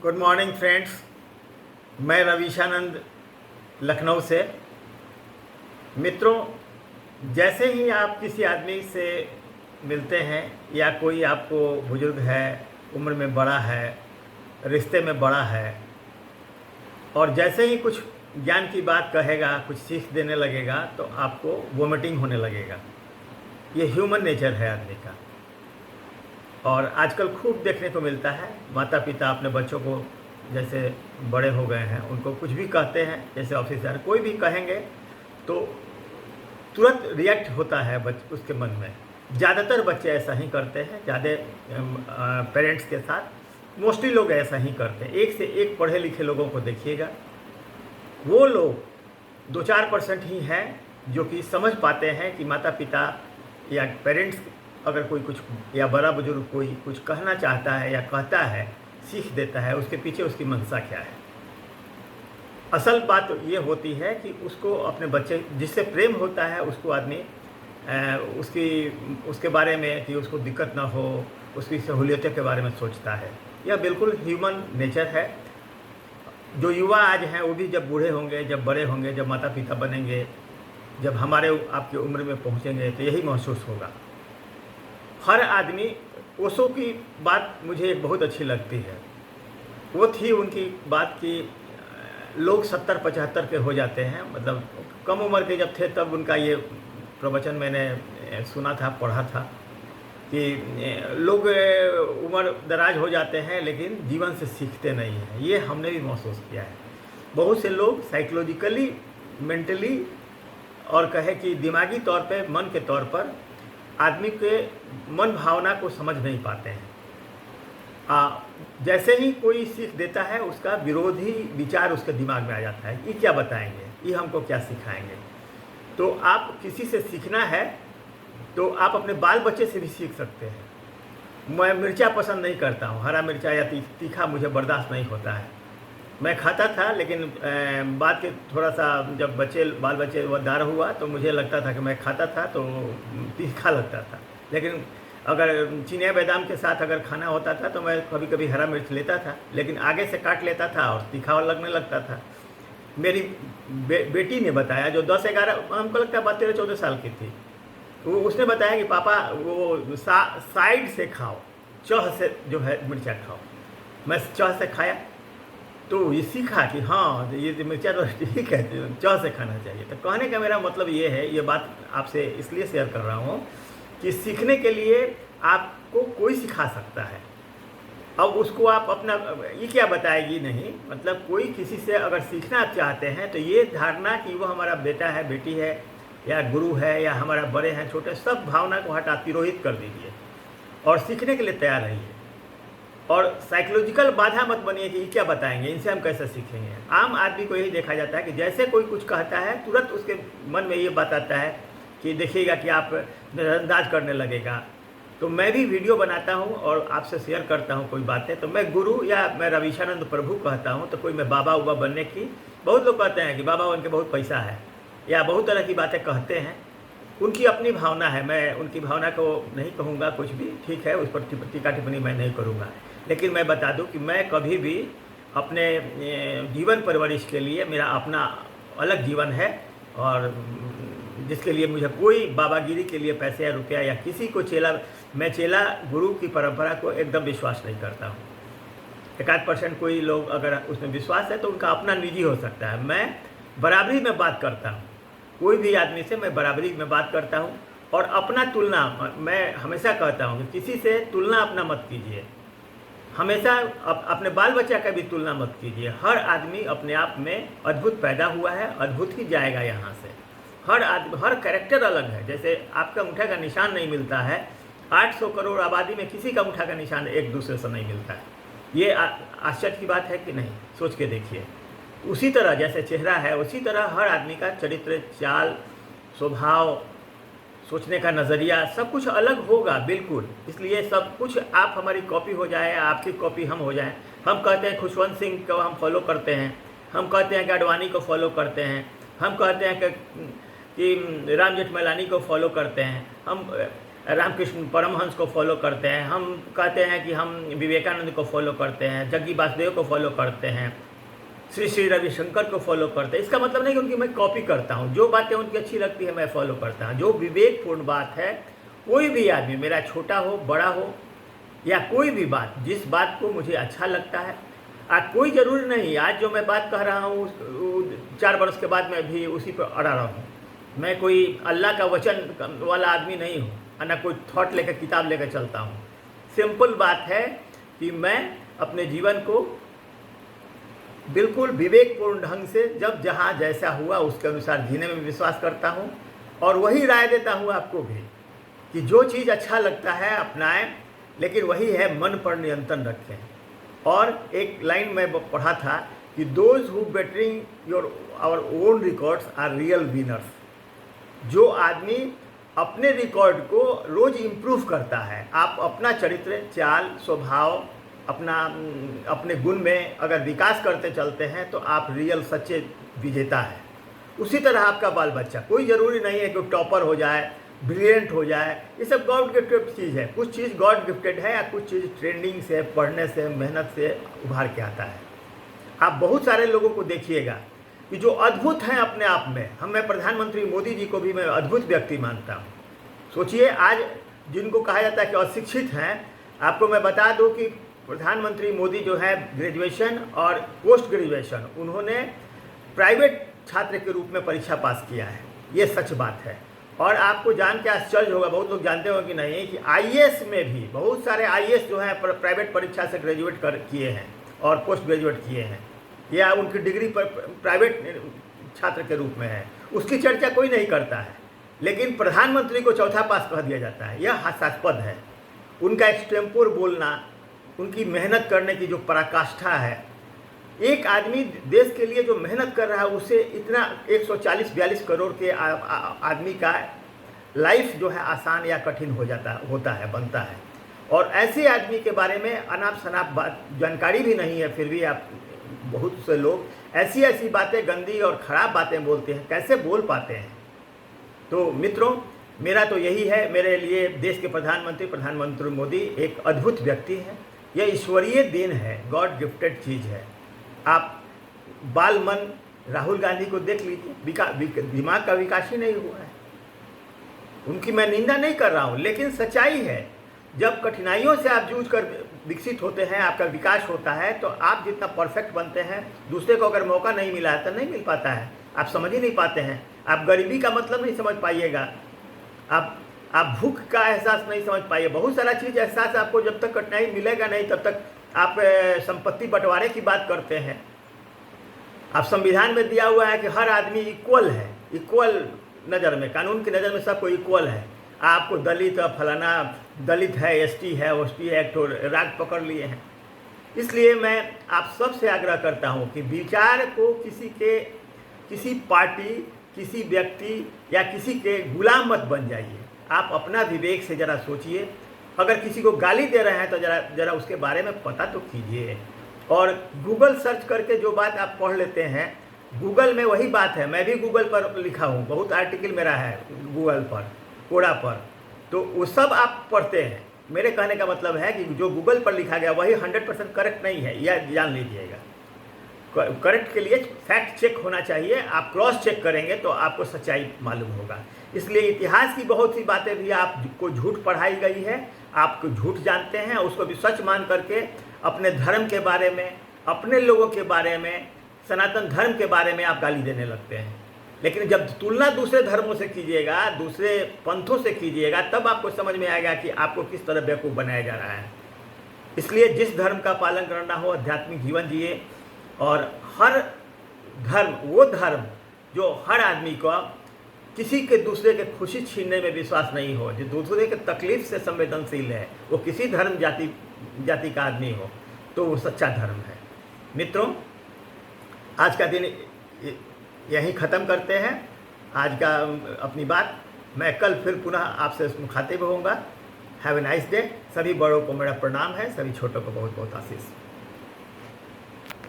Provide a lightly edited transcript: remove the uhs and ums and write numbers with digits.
Good morning friends. मैं रविशानंद लखनऊ से। मित्रों, जैसे ही आप किसी आदमी से मिलते हैं या कोई आपको बुजुर्ग है, उम्र में बड़ा है, रिश्ते में बड़ा है, और जैसे ही कुछ ज्ञान की बात कहेगा, कुछ सीख देने लगेगा, तो आपको वोमिटिंग होने लगेगा। ये ह्यूमन नेचर है आदमी का। और आजकल खूब देखने को मिलता है, माता पिता अपने बच्चों को जैसे बड़े हो गए हैं उनको कुछ भी कहते हैं, जैसे ऑफिसर कोई भी कहेंगे तो तुरंत रिएक्ट होता है उसके मन में। ज़्यादातर बच्चे ऐसा ही करते हैं, ज़्यादा पेरेंट्स के साथ मोस्टली लोग ऐसा ही करते हैं। एक से एक पढ़े लिखे लोगों को देखिएगा, वो लोग 2-4% ही हैं जो कि समझ पाते हैं कि माता पिता या पेरेंट्स अगर कोई कुछ या बड़ा बुजुर्ग कोई कुछ कहना चाहता है या कहता है, सीख देता है, उसके पीछे उसकी मंशा क्या है। असल बात ये होती है कि उसको अपने बच्चे जिससे प्रेम होता है उसको आदमी उसके बारे में कि उसको दिक्कत ना हो, उसकी सहूलियतों के बारे में सोचता है। यह बिल्कुल ह्यूमन नेचर है। जो युवा आज हैं वो भी जब बूढ़े होंगे, जब बड़े होंगे, जब माता पिता बनेंगे, जब हमारे आपकी उम्र में पहुँचेंगे, तो यही महसूस होगा। हर आदमी, ओशो की बात मुझे एक बहुत अच्छी लगती है। वो थी उनकी बात कि लोग 70-75 के हो जाते हैं, मतलब कम उम्र के जब थे तब उनका ये प्रवचन मैंने सुना था, पढ़ा था कि लोग उम्र दराज हो जाते हैं लेकिन जीवन से सीखते नहीं हैं। ये हमने भी महसूस किया है। बहुत से लोग साइकोलॉजिकली, मेंटली और कहे कि दिमागी तौर पे, मन के तौर पर आदमी के मन भावना को समझ नहीं पाते हैं। जैसे ही कोई सीख देता है उसका विरोधी विचार उसके दिमाग में आ जाता है। ये क्या बताएंगे, ये हमको क्या सिखाएंगे। तो आप किसी से सीखना है तो आप अपने बाल बच्चे से भी सीख सकते हैं। मैं मिर्चा पसंद नहीं करता हूँ, हरा मिर्चा या तीखा मुझे बर्दाश्त नहीं होता है। मैं खाता था लेकिन बाद के थोड़ा सा जब बाल बच्चे वदार हुआ तो मुझे लगता था कि मैं खाता था तो तीखा लगता था। लेकिन अगर चिनिया बादाम के साथ अगर खाना होता था तो मैं कभी कभी हरा मिर्च लेता था, लेकिन आगे से काट लेता था और तीखा लगने लगता था। मेरी बेटी ने बताया, जो 10-11, हमको लगता है 13-14 साल की थी, वो उसने बताया कि पापा वो साइड से खाओ, चौह से जो है मिर्चा खाओ। मैं चौह से खाया तो ये सीखा कि हाँ ये मिर्चा तो ठीक है, चौह से खाना चाहिए। तो कहने का मेरा मतलब ये है, ये बात आपसे इसलिए शेयर कर रहा हूँ कि सीखने के लिए आपको कोई सिखा सकता है। अब उसको आप अपना ये क्या बताएगी नहीं, मतलब कोई किसी से अगर सीखना आप चाहते हैं तो ये धारणा कि वो हमारा बेटा है, बेटी है, या गुरु है, या हमारा बड़े हैं, छोटे, सब भावना को हटा तिरोहित कर दीजिए और सीखने के लिए तैयार रहिए। और साइकोलॉजिकल बाधा मत बनिए कि ये क्या बताएंगे, इनसे हम कैसे सीखेंगे। आम आदमी को यही देखा जाता है कि जैसे कोई कुछ कहता है तुरंत उसके मन में ये बात आता है कि देखिएगा कि आप नज़रअंदाज करने लगेगा। तो मैं भी वीडियो बनाता हूँ और आपसे शेयर करता हूँ कोई बातें, तो मैं गुरु या मैं रविशानंद प्रभु कहता हूँ, तो कोई मैं बाबा उबा बनने की, बहुत लोग कहते हैं कि बाबा उनके बहुत पैसा है या बहुत तरह की बातें कहते हैं। उनकी अपनी भावना है, मैं उनकी भावना को नहीं कहूँगा कुछ भी, ठीक है, उस पर टीका टिप्पणी मैं नहीं करूँगा। लेकिन मैं बता दूं कि मैं कभी भी अपने जीवन परवरिश के लिए, मेरा अपना अलग जीवन है और जिसके लिए मुझे कोई बाबागिरी के लिए पैसे या रुपया या किसी को मैं चेला गुरु की परंपरा को एकदम विश्वास नहीं करता हूँ। 1-8% कोई लोग अगर उसमें विश्वास है तो उनका अपना निजी हो सकता है। मैं बराबरी में बात करता हूँ, कोई भी आदमी से मैं बराबरी में बात करता हूँ। और अपना तुलना, मैं हमेशा कहता हूँ कि किसी से तुलना अपना मत कीजिए, हमेशा अपने बाल बच्चा का भी तुलना मत कीजिए। हर आदमी अपने आप में अद्भुत पैदा हुआ है, अद्भुत ही जाएगा यहाँ से। हर कैरेक्टर अलग है। जैसे आपका अंगूठा का निशान नहीं मिलता है, 800 करोड़ आबादी में किसी का अंगूठा का निशान एक दूसरे से नहीं मिलता है। ये आश्चर्य की बात है कि नहीं, सोच के देखिए। उसी तरह जैसे चेहरा है उसी तरह हर आदमी का चरित्र, चाल, स्वभाव, सोचने का नज़रिया सब कुछ अलग होगा बिल्कुल। इसलिए सब कुछ आप हमारी कॉपी हो जाए, आपकी कॉपी हम हो जाएं। हम कहते हैं खुशवंत सिंह को हम फॉलो करते हैं, हम कहते हैं कि अडवाणी को फॉलो करते हैं, हम कहते हैं कि राम जेठमलानी को फॉलो करते हैं, हम रामकृष्ण परमहंस को फॉलो करते हैं, हम कहते हैं कि हम विवेकानंद को फॉलो करते हैं, जग्गी वासुदेव को फॉलो करते हैं, श्री श्री रविशंकर को फॉलो करते हैं। इसका मतलब नहीं कि उनकी मैं कॉपी करता हूँ, जो बातें उनकी अच्छी लगती है मैं फॉलो करता हूँ। जो विवेकपूर्ण बात है, कोई भी आदमी, मेरा छोटा हो बड़ा हो या कोई भी बात, जिस बात को मुझे अच्छा लगता है, आज कोई ज़रूरी नहीं आज जो मैं बात कह रहा हूँ 4 वर्ष के बाद मैं भी उसी पर अड़ा रहा हूँ। मैं कोई अल्लाह का वचन वाला आदमी नहीं हूँ, ना कोई थॉट लेकर किताब लेकर चलता हूँ। सिंपल बात है कि मैं अपने जीवन को बिल्कुल विवेकपूर्ण ढंग से जब जहाँ जैसा हुआ उसके अनुसार जीने में विश्वास करता हूँ, और वही राय देता हूँ आपको भी कि जो चीज़ अच्छा लगता है अपनाएं, लेकिन वही है मन पर नियंत्रण रखें। और एक लाइन में पढ़ा था कि those who bettering your our own records are real winners. जो आदमी अपने रिकॉर्ड को रोज़ इम्प्रूव करता है, आप अपना चरित्र, चाल, स्वभाव, अपने गुण में अगर विकास करते चलते हैं तो आप रियल सच्चे विजेता है। उसी तरह आपका बाल बच्चा, कोई ज़रूरी नहीं है कि टॉपर हो जाए, ब्रिलियंट हो जाए, ये सब गॉड गिफ्टेड चीज़ है। कुछ चीज़ गॉड गिफ्टेड है या कुछ चीज़ ट्रेनिंग से, पढ़ने से, मेहनत से उभार के आता है। आप बहुत सारे लोगों को देखिएगा कि जो अद्भुत हैं अपने आप में। मैं प्रधानमंत्री मोदी जी को भी मैं अद्भुत व्यक्ति मानता हूँ। सोचिए, आज जिनको कहा जाता है कि अशिक्षित हैं, आपको मैं बता दूँ कि प्रधानमंत्री मोदी जो है ग्रेजुएशन और पोस्ट ग्रेजुएशन उन्होंने प्राइवेट छात्र के रूप में परीक्षा पास किया है। ये सच बात है। और आपको जान के आश्चर्य होगा, बहुत लोग जानते हो कि नहीं, कि आईएएस में भी बहुत सारे आईएएस जो हैं प्राइवेट परीक्षा से ग्रेजुएट किए हैं और पोस्ट ग्रेजुएट किए हैं, या उनकी डिग्री पर प्राइवेट छात्र के रूप में है। उसकी चर्चा कोई नहीं करता है, लेकिन प्रधानमंत्री को चौथा पास कह दिया जाता है। यह हास्यास्पद है। उनका एक्सटेम्पोर बोलना, उनकी मेहनत करने की जो पराकाष्ठा है, एक आदमी देश के लिए जो मेहनत कर रहा है उसे इतना 140-42 करोड़ के आदमी का लाइफ जो है आसान या कठिन होता है, बनता है। और ऐसे आदमी के बारे में अनाप शनाप बात जानकारी भी नहीं है, फिर भी आप बहुत से लोग ऐसी ऐसी बातें, गंदी और ख़राब बातें बोलते हैं। कैसे बोल पाते हैं? तो मित्रों, मेरा तो यही है, मेरे लिए देश के प्रधानमंत्री मोदी एक अद्भुत व्यक्ति हैं। यह ईश्वरीय देन है, गॉड गिफ्टेड चीज़ है। आप बाल मन राहुल गांधी को देख लीजिए, दिमाग का विकास ही नहीं हुआ है। उनकी मैं निंदा नहीं कर रहा हूँ, लेकिन सच्चाई है, जब कठिनाइयों से आप जूझ कर विकसित होते हैं, आपका विकास होता है, तो आप जितना परफेक्ट बनते हैं, दूसरे को अगर मौका नहीं मिला है तो नहीं मिल पाता है। आप समझ ही नहीं पाते हैं। आप गरीबी का मतलब नहीं समझ पाइएगा, आप भूख का एहसास नहीं समझ पाइए। बहुत सारा चीज़ एहसास आपको जब तक कठिनाई मिलेगा नहीं, तब तक आप संपत्ति बंटवारे की बात करते हैं। आप संविधान में दिया हुआ है कि हर आदमी इक्वल है, इक्वल नज़र में, कानून की नज़र में सबको इक्वल है। आपको दलित, फलाना दलित है, एसटी है, ओएसटी है, तो राग पकड़ लिए हैं। इसलिए मैं आप सबसे आग्रह करता हूं कि विचार को किसी पार्टी, किसी व्यक्ति या किसी के गुलाम मत बन जाइए। आप अपना विवेक से ज़रा सोचिए। अगर किसी को गाली दे रहे हैं तो ज़रा उसके बारे में पता तो कीजिए। और गूगल सर्च करके जो बात आप पढ़ लेते हैं, गूगल में वही बात है। मैं भी गूगल पर लिखा हूँ, बहुत आर्टिकल मेरा है गूगल पर, कोड़ा पर, तो वो सब आप पढ़ते हैं। मेरे कहने का मतलब है कि जो गूगल पर लिखा गया वही 100% करेक्ट नहीं है, यह जान लीजिएगा। करेक्ट के लिए फैक्ट चेक होना चाहिए। आप क्रॉस चेक करेंगे तो आपको सच्चाई मालूम होगा। इसलिए इतिहास की बहुत सी बातें भी आपको झूठ पढ़ाई गई है, आप झूठ जानते हैं, उसको भी सच मान करके अपने धर्म के बारे में, अपने लोगों के बारे में, सनातन धर्म के बारे में आप गाली देने लगते हैं। लेकिन जब तुलना दूसरे धर्मों से कीजिएगा, दूसरे पंथों से कीजिएगा, तब आपको समझ में आएगा कि आपको किस तरह बेवकूफ़ बनाया जा रहा है। इसलिए जिस धर्म का पालन करना हो, आध्यात्मिक जीवन जिए। और हर धर्म वो धर्म जो हर आदमी को किसी के दूसरे के खुशी छीनने में विश्वास नहीं हो, जो दूसरे के तकलीफ से संवेदनशील है, वो किसी धर्म जाति का आदमी हो, तो वो सच्चा धर्म है। मित्रों, आज का दिन यहीं ख़त्म करते हैं। आज का अपनी बात मैं कल फिर पुनः आपसे मुखातिब होऊंगा। Have a nice day. सभी बड़ों को मेरा प्रणाम है, सभी छोटों को बहुत बहुत आशीष।